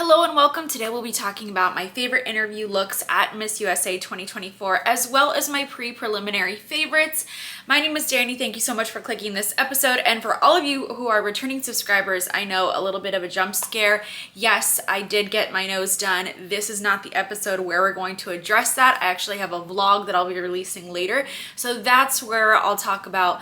Hello and welcome. Today we'll be talking about my favorite interview looks at Miss USA 2024, as well as my pre-preliminary favorites. My name is Dani. Thank you so much for clicking this episode. And for all of you who are returning subscribers, I know a little bit of a jump scare. Yes, I did get my nose done. This is not the episode where we're going to address that. I actually have a vlog that I'll be releasing later. So that's where I'll talk about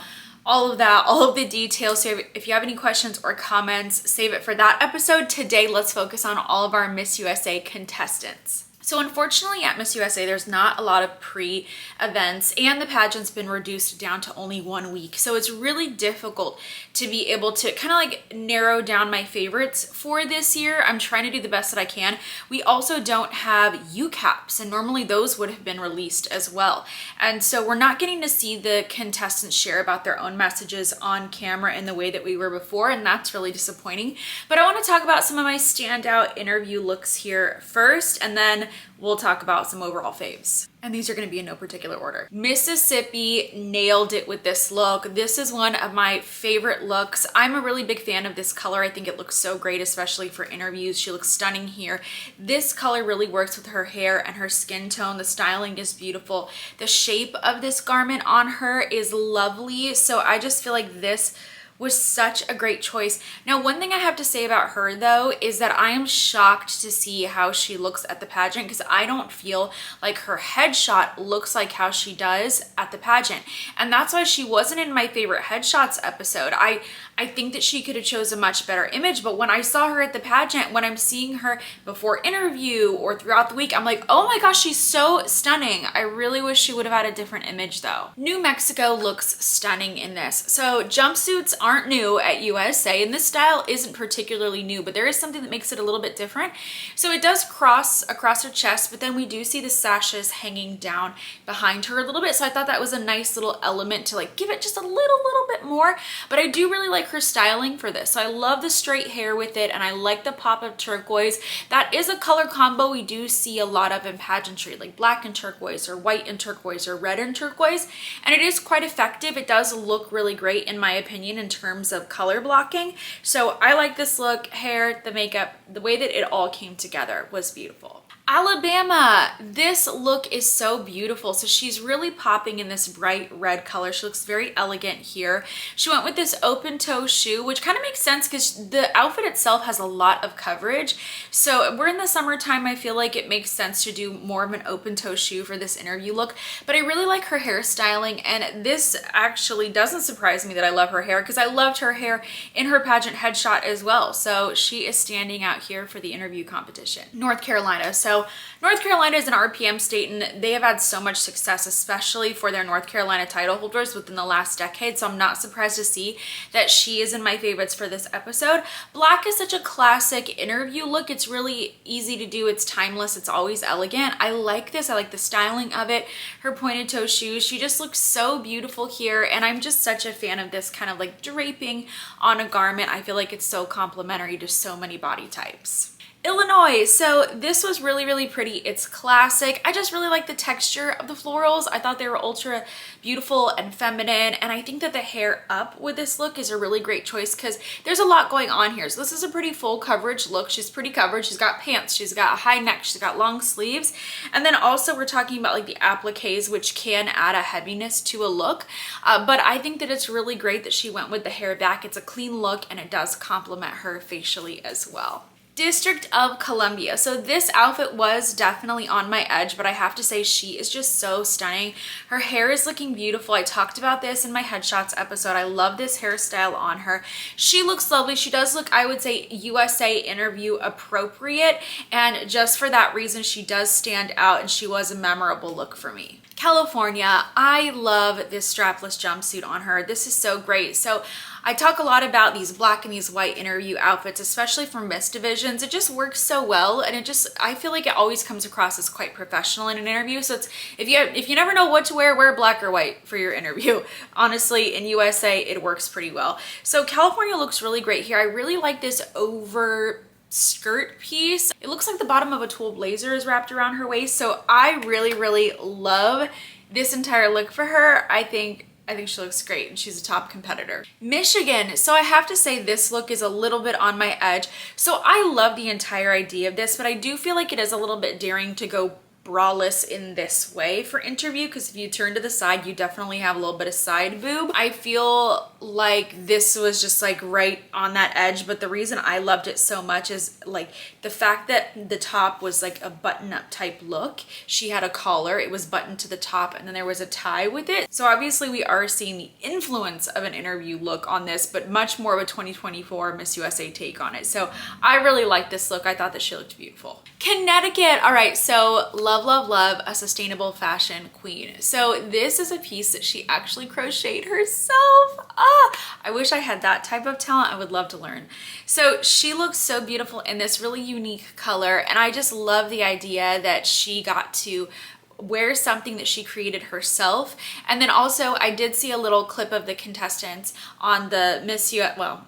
all of that, all of the details. So if you have any questions or comments, save it for that episode. Today, let's focus on all of our Miss USA contestants. So unfortunately at Miss USA, there's not a lot of pre-events and the pageant's been reduced down to only 1 week. So it's really difficult to be able to kind of like narrow down my favorites for this year. I'm trying to do the best that I can. We also don't have UCAPs, and normally those would have been released as well. And so we're not getting to see the contestants share about their own messages on camera in the way that we were before, and that's really disappointing. But I want to talk about some of my standout interview looks here first, and then we'll talk about some overall faves. And these are going to be in no particular order. Mississippi nailed it with this look. This is one of my favorite looks. I'm a really big fan of this color. I think it looks so great, especially for interviews. She looks stunning here. This color really works with her hair and her skin tone. The styling is beautiful. The shape of this garment on her is lovely. So I just feel like this was such a great choice. Now, one thing I have to say about her though is that I am shocked to see how she looks at the pageant, because I don't feel like her headshot looks like how she does at the pageant. And that's why she wasn't in my favorite headshots episode. I think that she could have chose a much better image, but when I saw her at the pageant, when I'm seeing her before interview or throughout the week, I'm like, oh my gosh, she's so stunning. I really wish she would have had a different image though. New Mexico looks stunning in this. So jumpsuits aren't new at USA, and this style isn't particularly new, but there is something that makes it a little bit different. So it does cross across her chest, but then we do see the sashes hanging down behind her a little bit. So I thought that was a nice little element to like give it just a little bit more, but I do really like her styling for this. So I love the straight hair with it, and I like the pop of turquoise. That is a color combo we do see a lot of in pageantry, like black and turquoise or white and turquoise or red and turquoise, and it is quite effective. It does look really great in my opinion in terms of color blocking. So I like this look. Hair, the makeup, the way that it all came together was beautiful. Alabama, this look is so beautiful. So she's really popping in this bright red color. She looks very elegant here. She went with this open toe shoe, which kind of makes sense because the outfit itself has a lot of coverage. So we're in the summertime. I feel like it makes sense to do more of an open toe shoe for this interview look, but I really like her hairstyling, and this actually doesn't surprise me that I love her hair, because I loved her hair in her pageant headshot as well. So she is standing out here for the interview competition. North Carolina. So North Carolina is an RPM state, and they have had so much success, especially for their North Carolina title holders within the last decade. So I'm not surprised to see that she is in my favorites for this episode. Black is such a classic interview look. It's really easy to do. It's timeless. It's always elegant. I like this. I like the styling of it. Her pointed toe shoes. She just looks so beautiful here. And I'm just such a fan of this kind of like draping on a garment. I feel like it's so complimentary to so many body types. Illinois. So this was really pretty. It's classic. I just really like the texture of the florals. I thought they were ultra beautiful and feminine, and I think that the hair up with this look is a really great choice because there's a lot going on here. So this is a pretty full coverage look. She's pretty covered. She's got pants, she's got a high neck, she's got long sleeves, and then also we're talking about like the appliques, which can add a heaviness to a look, but I think that it's really great that she went with the hair back. It's a clean look, and it does complement her facially as well. District of Columbia. So this outfit was definitely on my edge, but I have to say she is just so stunning. Her hair is looking beautiful. I talked about this in my headshots episode. I love this hairstyle on her. She looks lovely. She does look, I would say, USA interview appropriate, and just for that reason she does stand out, and she was a memorable look for me. California, I love this strapless jumpsuit on her. This is so great. So I talk a lot about these black and these white interview outfits, especially for Miss divisions. It just works so well, and I feel like it always comes across as quite professional in an interview. So it's if you never know what to wear black or white for your interview. Honestly, in USA, it works pretty well. So California looks really great here. I really like this over skirt piece. It looks like the bottom of a tulle blazer is wrapped around her waist. So I really love this entire look for her. I think I think she looks great and she's a top competitor. Michigan. So I have to say this look is a little bit on my edge. So I love the entire idea of this, but I do feel like it is a little bit daring to go braless in this way for interview, because if you turn to the side, you definitely have a little bit of side boob. I feel like this was just like right on that edge, but the reason I loved it so much is like the fact that the top was like a button-up type look. She had a collar, it was buttoned to the top, and then there was a tie with it. So obviously we are seeing the influence of an interview look on this, but much more of a 2024 Miss USA take on it. So I really liked this look. I thought that she looked beautiful. Connecticut. All right, so love, a sustainable fashion queen. So this is a piece that she actually crocheted herself. I wish I had that type of talent. I would love to learn. So she looks so beautiful in this really unique color, and I just love the idea that she got to wear something that she created herself. And then also I did see a little clip of the contestants on the Miss U, well,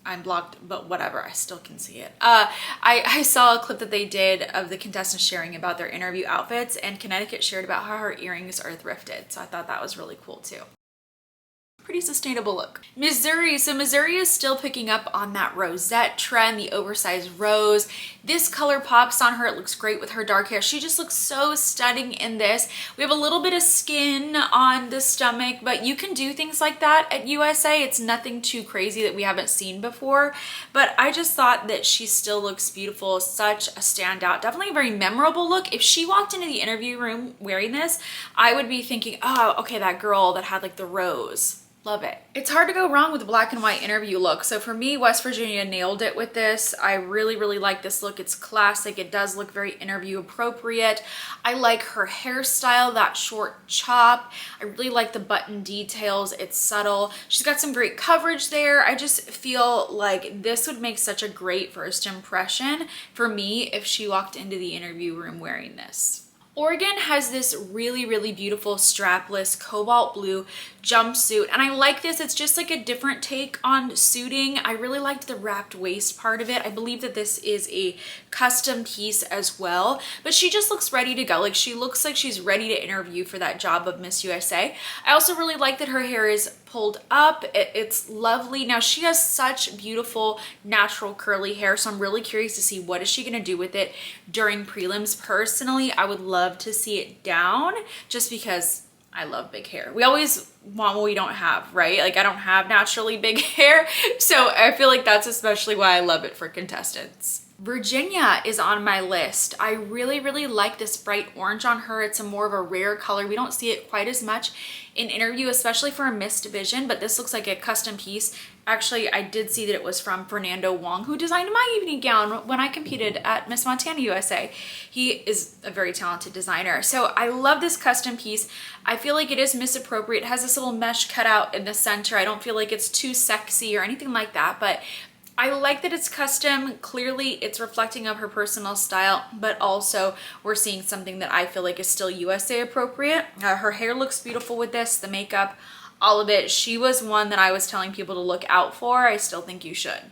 I'm blocked, but whatever, I still can see it. I saw a clip that they did of the contestants sharing about their interview outfits, and Connecticut shared about how her earrings are thrifted. So I thought that was really cool too. Pretty sustainable look. Missouri. So Missouri is still picking up on that rosette trend, the oversized rose. This color pops on her. It looks great with her dark hair. She just looks so stunning in this. We have a little bit of skin on the stomach, but you can do things like that at USA. It's nothing too crazy that we haven't seen before, but I just thought that she still looks beautiful. Such a standout, definitely a very memorable look. If she walked into the interview room wearing this, I would be thinking, oh, okay, that girl that had like the rose. Love it. It's hard to go wrong with a black and white interview look. So for me, West Virginia nailed it with this. I really like this look. It's classic. It does look very interview appropriate. I like her hairstyle, that short chop. I really like the button details. It's subtle. She's got some great coverage there. I just feel like this would make such a great first impression for me if she walked into the interview room wearing this. Oregon has this really beautiful strapless cobalt blue jumpsuit, and I like this. It's just like a different take on suiting. I really liked the wrapped waist part of it. I believe that this is a custom piece as well, but she just looks ready to go. Like, she looks like she's ready to interview for that job of Miss USA. I also really like that her hair is pulled up. It's lovely. Now she has such beautiful natural curly hair, so I'm really curious to see what is she gonna do with it during prelims. Personally, I would love to see it down just because I love big hair. We always want what we don't have, right? Like, I don't have naturally big hair, so I feel like that's especially why I love it for contestants. Virginia is on my list. I really like this bright orange on her. It's a more of a rare color. We don't see it quite as much in interview, especially for a Miss division, but this looks like a custom piece. Actually, I did see that it was from Fernando Wong, who designed my evening gown when I competed at Miss Montana USA. He is a very talented designer. So I love this custom piece. I feel like it is Miss appropriate. It has this little mesh cutout in the center. I don't feel like it's too sexy or anything like that, but I like that it's custom. Clearly it's reflecting of her personal style, but also we're seeing something that I feel like is still USA appropriate. Her hair looks beautiful with this, the makeup, all of it. She was one that I was telling people to look out for. I still think you should.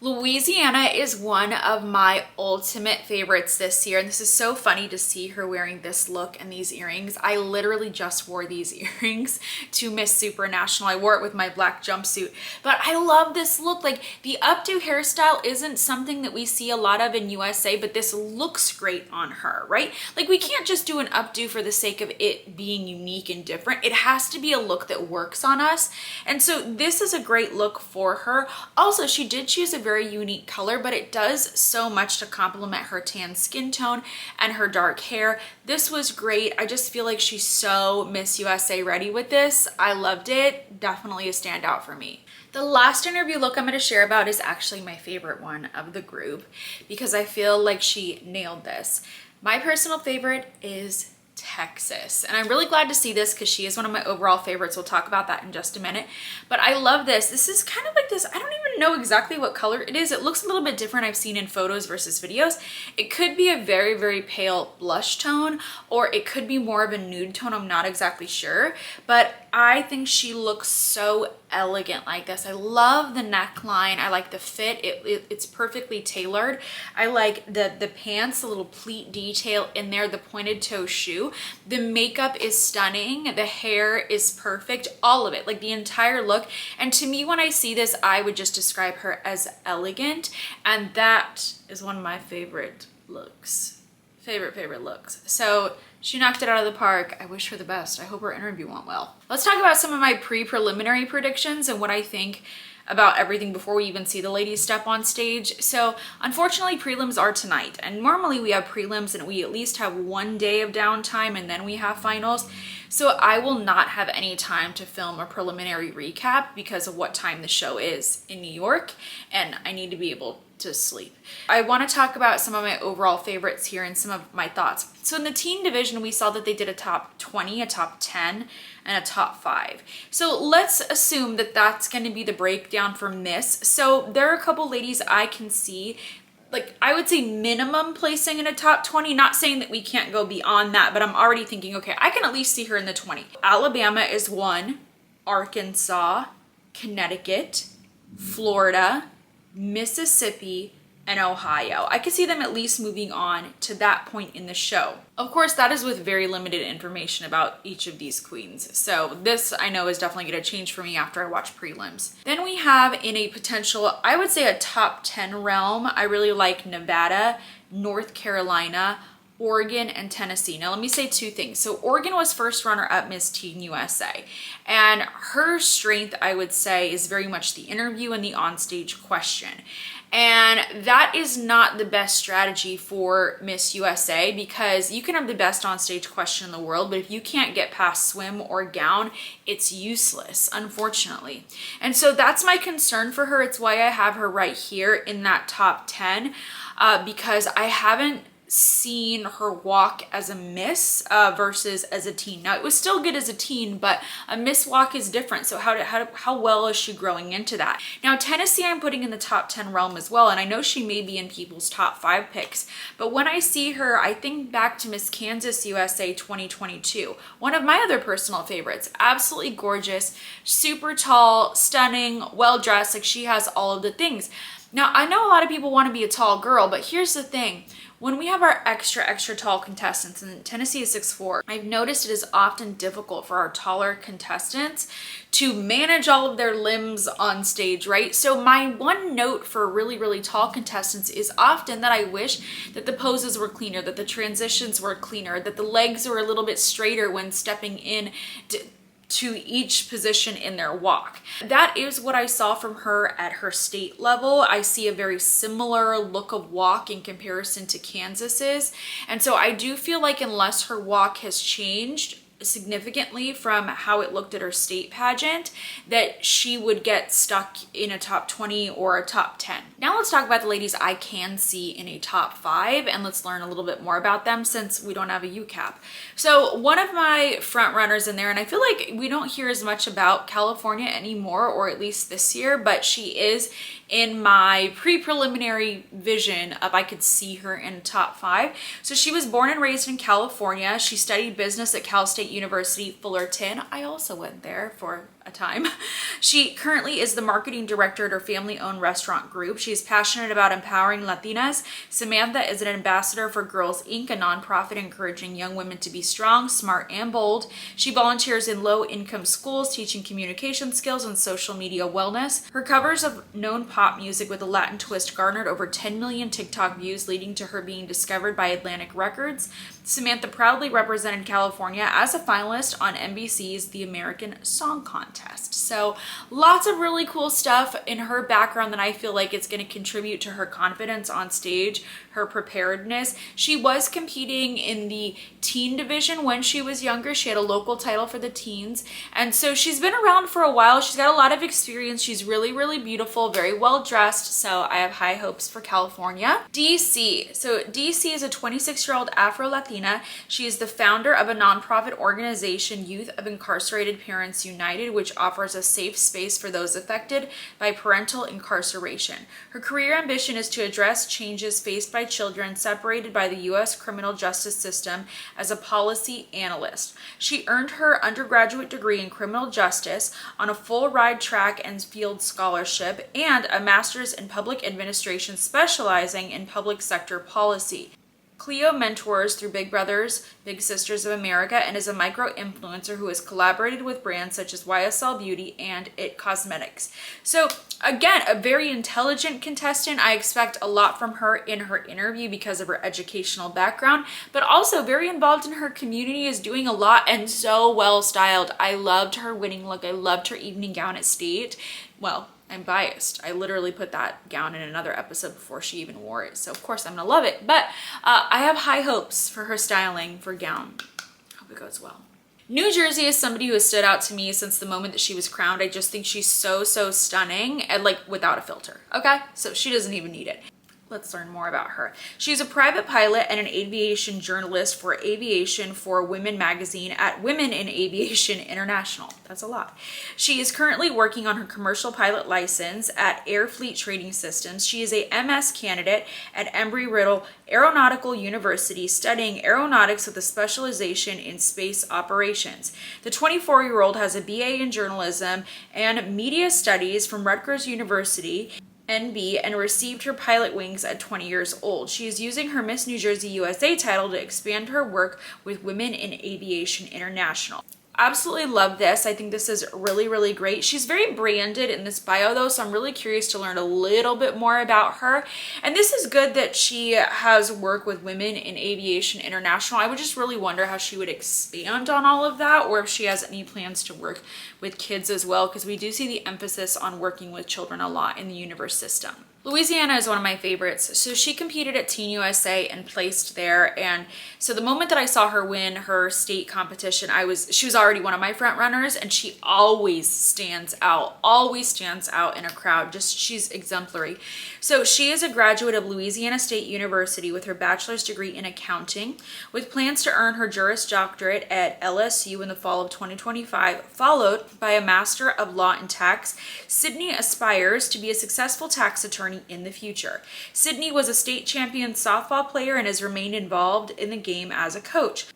Louisiana is one of my ultimate favorites this year, and this is so funny to see her wearing this look and these earrings. I literally just wore these earrings to Miss Supranational. I wore it with my black jumpsuit, but I love this look. Like, the updo hairstyle isn't something that we see a lot of in USA, but this looks great on her, right? Like, we can't just do an updo for the sake of it being unique and different. It has to be a look that works on us, and so this is a great look for her. Also, she did choose a very unique color, but it does so much to complement her tan skin tone and her dark hair. This was great. I just feel like she's so Miss USA ready with this. I loved it. Definitely a standout for me. The last interview look I'm going to share about is actually my favorite one of the group because I feel like she nailed this. My personal favorite is Texas, and I'm really glad to see this because she is one of my overall favorites. We'll talk about that in just a minute, but I love this. This is kind of like this, I don't even know exactly what color it is. It looks a little bit different. I've seen in photos versus videos. It could be a very pale blush tone, or it could be more of a nude tone. I'm not exactly sure, but I think she looks so elegant like this. I love the neckline. I like the fit. It's perfectly tailored. I like the pants, the little pleat detail in there, the pointed toe shoe. The makeup is stunning. The hair is perfect. All of it, like the entire look. And to me, when I see this, I would just describe her as elegant. And that is one of my favorite looks. Favorite looks. So she knocked it out of the park. I wish her the best. I hope her interview went well. Let's talk about some of my preliminary predictions and what I think about everything before we even see the ladies step on stage. So unfortunately, prelims are tonight. And normally we have prelims and we at least have one day of downtime and then we have finals. So I will not have any time to film a preliminary recap because of what time the show is in New York, and I need to be able to sleep. I want to talk about some of my overall favorites here and some of my thoughts. So in the teen division, we saw that they did a top 20, a top 10, and a top 5. So let's assume that that's going to be the breakdown for Miss. So there are a couple ladies I can see, like I would say minimum placing in a top 20, not saying that we can't go beyond that, but I'm already thinking, okay, I can at least see her in the 20. Alabama is 1, Arkansas, Connecticut, Florida, Mississippi, and Ohio. I could see them at least moving on to that point in the show. Of course, that is with very limited information about each of these queens. So this I know is definitely going to change for me after I watch prelims. Then we have in a potential, I would say a top 10 realm, I really like Nevada, North Carolina, Oregon, and Tennessee. Now let me say two things. So Oregon was first runner-up Miss Teen USA, and her strength, I would say, is very much the interview and the onstage question. And that is not the best strategy for Miss USA, because you can have the best onstage question in the world, but if you can't get past swim or gown, it's useless, unfortunately. And so that's my concern for her. It's why I have her right here in that top 10, because I haven't seen her walk as a miss versus as a teen. Now it was still good as a teen, but a miss walk is different. So how well is she growing into that? Now Tennessee I'm putting in the top 10 realm as well, and I know she may be in people's top 5 picks, but when I see her, I think back to Miss Kansas USA 2022, one of my other personal favorites. Absolutely gorgeous, super tall, stunning, well dressed, like she has all of the things. Now I know a lot of people want to be a tall girl, but here's the thing. When we have our extra tall contestants, and Tennessee is 6'4", I've noticed it is often difficult for our taller contestants to manage all of their limbs on stage, right? So my one note for really tall contestants is often that I wish that the poses were cleaner, that the transitions were cleaner, that the legs were a little bit straighter when stepping in to each position in their walk. That is what I saw from her at her state level. I see a very similar look of walk in comparison to Kansas's. And so I do feel like unless her walk has changed significantly from how it looked at her state pageant, that she would get stuck in a top 20 or a top 10. Now let's talk about the ladies I can see in a top 5, and let's learn a little bit more about them since we don't have a UCAP. So one of my front runners in there, and I feel like we don't hear as much about California anymore, or at least this year, but she is in my pre-preliminary vision of I could see her in top 5. So she was born and raised in California. She studied business at Cal State University, Fullerton. I also went there for a time. She currently is the marketing director at her family-owned restaurant group. She's passionate about empowering Latinas. Samantha is an ambassador for Girls Inc., a nonprofit encouraging young women to be strong, smart, and bold. She volunteers in low-income schools, teaching communication skills and social media wellness. Her covers of known pop music with a Latin twist garnered over 10 million TikTok views, leading to her being discovered by Atlantic Records. Samantha proudly represented California as a finalist on NBC's The American Song Contest. So lots of really cool stuff in her background that I feel like it's going to contribute to her confidence on stage, her preparedness. She was competing in the teen division when she was younger. She had a local title for the teens. And so she's been around for a while. She's got a lot of experience. She's really beautiful, very well dressed. So I have high hopes for California. DC. So DC is a 26-year-old Afro-Latina. She is the founder of a nonprofit organization, Youth of Incarcerated Parents United, which offers a safe space for those affected by parental incarceration. Her career ambition is to address changes faced by children separated by the U.S. criminal justice system as a policy analyst. She earned her undergraduate degree in criminal justice on a full ride track and field scholarship and a master's in public administration specializing in public sector policy. Cleo mentors through Big Brothers, Big Sisters of America, and is a micro-influencer who has collaborated with brands such as YSL Beauty and IT Cosmetics. So again, a very intelligent contestant. I expect a lot from her in her interview because of her educational background, but also very involved in her community, is doing a lot and so well styled. I loved her winning look. I loved her evening gown at State. Well, I'm biased. I literally put that gown in another episode before she even wore it. So of course I'm gonna love it. But I have high hopes for her styling for gown. Hope it goes well. New Jersey is somebody who has stood out to me since the moment that she was crowned. I just think she's so stunning and like without a filter. Okay, so she doesn't even need it. Let's learn more about her. She's a private pilot and an aviation journalist for Aviation for Women magazine at Women in Aviation International. That's a lot. She is currently working on her commercial pilot license at Air Fleet Trading Systems. She is a MS candidate at Embry-Riddle Aeronautical University studying aeronautics with a specialization in space operations. The 24-year-old has a BA in journalism and media studies from Rutgers University NB and received her pilot wings at 20 years old. She is using her Miss New Jersey USA title to expand her work with Women in Aviation International. Absolutely love this. I think this is really great. She's very branded in this bio though, so I'm really curious to learn a little bit more about her. And this is good that she has work with Women in Aviation International. I would just really wonder how she would expand on all of that, or if she has any plans to work with kids as well, because we do see the emphasis on working with children a lot in the universe system. Louisiana is one of my favorites. So she competed at Teen USA and placed there. And so the moment that I saw her win her state competition, she was already one of my front runners, and she always stands out in a crowd. Just she's exemplary. So she is a graduate of Louisiana State University with her bachelor's degree in accounting, with plans to earn her Juris Doctorate at LSU in the fall of 2025, followed by a Master of Law in Tax. Sydney aspires to be a successful tax attorney in the future. Sydney was a state champion softball player and has remained involved in the game as a coach.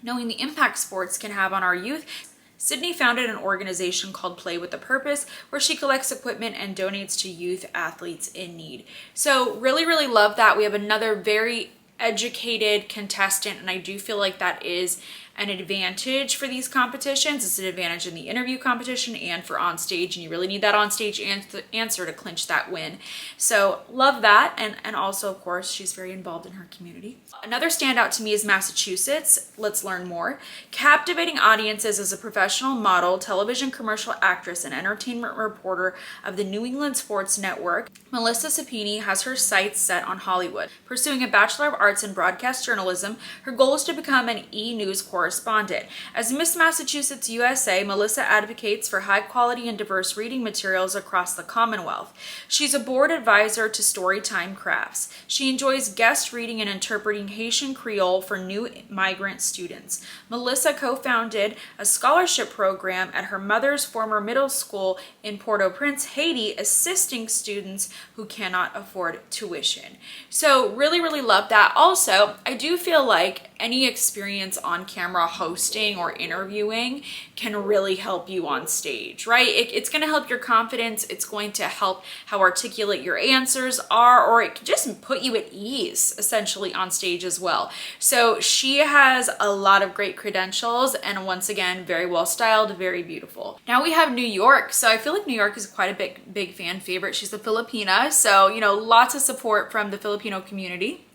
Knowing the impact sports can have on our youth, Sydney founded an organization called Play with a Purpose, where she collects equipment and donates to youth athletes in need. So really love that. We have another very educated contestant, and I do feel like that is an advantage for these competitions. It's an advantage in the interview competition and for on stage, and you really need that on stage answer to clinch that win. So love that, and also of course she's very involved in her community. Another standout to me is Massachusetts. Let's learn more. Captivating audiences as a professional model, television commercial actress, and entertainment reporter of the New England Sports Network, Melissa Sapini has her sights set on Hollywood. Pursuing a Bachelor of Arts in Broadcast Journalism, her goal is to become an E! News correspondent. As Miss Massachusetts USA, Melissa advocates for high quality and diverse reading materials across the Commonwealth. She's a board advisor to Storytime Crafts. She enjoys guest reading and interpreting Haitian Creole for new migrant students. Melissa co-founded a scholarship program at her mother's former middle school in Port-au-Prince, Haiti, assisting students who cannot afford tuition. So really love that. Also, I do feel like any experience on camera hosting or interviewing can really help you on stage, right? It's going to help your confidence. It's going to help how articulate your answers are, or it can just put you at ease essentially on stage as well. So she has a lot of great credentials, and once again, very well styled, very beautiful. Now we have New York. So I feel like New York is quite a big fan favorite. She's a Filipina, so lots of support from the Filipino community.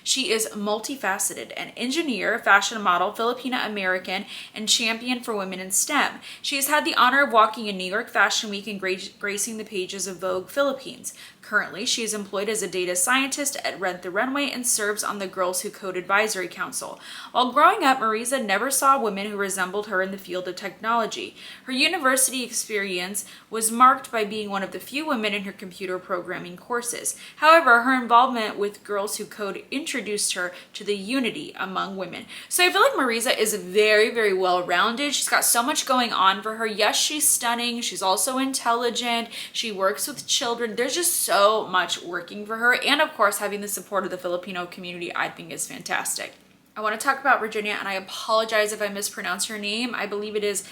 She is multifaceted, an engineer, fashion model, Filipina American, and champion for women in STEM. She has had the honor of walking in New York Fashion Week and gracing the pages of Vogue Philippines. Currently, she is employed as a data scientist at Rent the Runway and serves on the Girls Who Code Advisory Council. While growing up, Marisa never saw women who resembled her in the field of technology. Her university experience was marked by being one of the few women in her computer programming courses. However, her involvement with Girls Who Code introduced her to the unity among women. So I feel like Marisa is very, very well-rounded. She's got so much going on for her. Yes, she's stunning. She's also intelligent. She works with children. There's just so much working for her. And of course, having the support of the Filipino community, I think is fantastic. I want to talk about Virginia, and I apologize if I mispronounce her name. I believe it is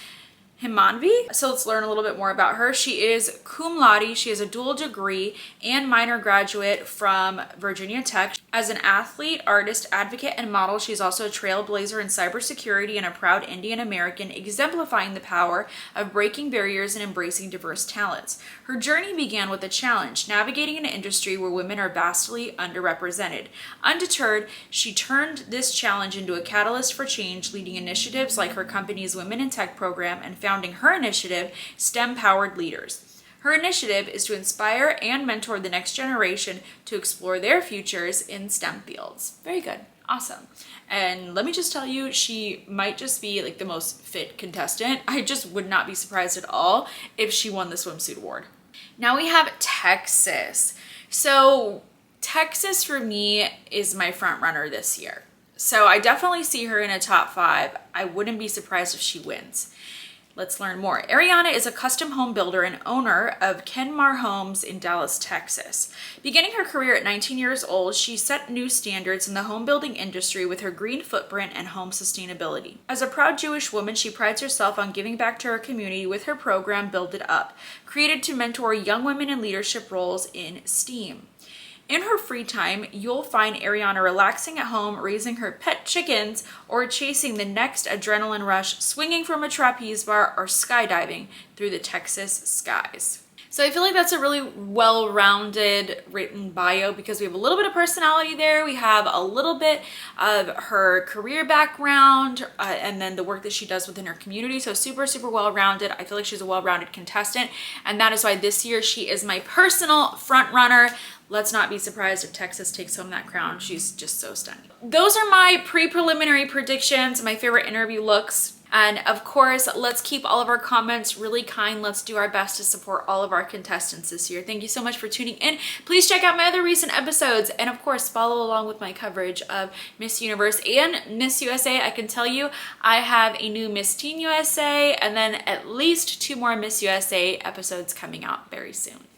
Himanvi. So let's learn a little bit more about her. She is cum laude. She has a dual degree and minor graduate from Virginia Tech. As an athlete, artist, advocate, and model, she's also a trailblazer in cybersecurity and a proud Indian American, exemplifying the power of breaking barriers and embracing diverse talents. Her journey began with a challenge, navigating an industry where women are vastly underrepresented. Undeterred, she turned this challenge into a catalyst for change, leading initiatives like her company's Women in Tech program and founding her initiative, STEM Powered Leaders. Her initiative is to inspire and mentor the next generation to explore their futures in STEM fields. Very good. Awesome. And let me just tell you, she might just be like the most fit contestant. I just would not be surprised at all if she won the swimsuit award. Now we have Texas. So Texas for me is my front runner this year. So I definitely see her in a top 5. I wouldn't be surprised if she wins. Let's learn more. Ariana is a custom home builder and owner of Kenmar Homes in Dallas, Texas. Beginning her career at 19 years old, she set new standards in the home building industry with her green footprint and home sustainability. As a proud Jewish woman, she prides herself on giving back to her community with her program Build It Up, created to mentor young women in leadership roles in STEAM. In her free time, you'll find Ariana relaxing at home, raising her pet chickens, or chasing the next adrenaline rush, swinging from a trapeze bar, or skydiving through the Texas skies. So I feel like that's a really well-rounded written bio because we have a little bit of personality there. We have a little bit of her career background and then the work that she does within her community. So super, super well-rounded. I feel like she's a well-rounded contestant. And that is why this year she is my personal front runner. Let's not be surprised if Texas takes home that crown. She's just so stunning. Those are my pre-preliminary predictions, my favorite interview looks. And of course, let's keep all of our comments really kind. Let's do our best to support all of our contestants this year. Thank you so much for tuning in. Please check out my other recent episodes. And of course, follow along with my coverage of Miss Universe and Miss USA. I can tell you, I have a new Miss Teen USA and then at least 2 more Miss USA episodes coming out very soon.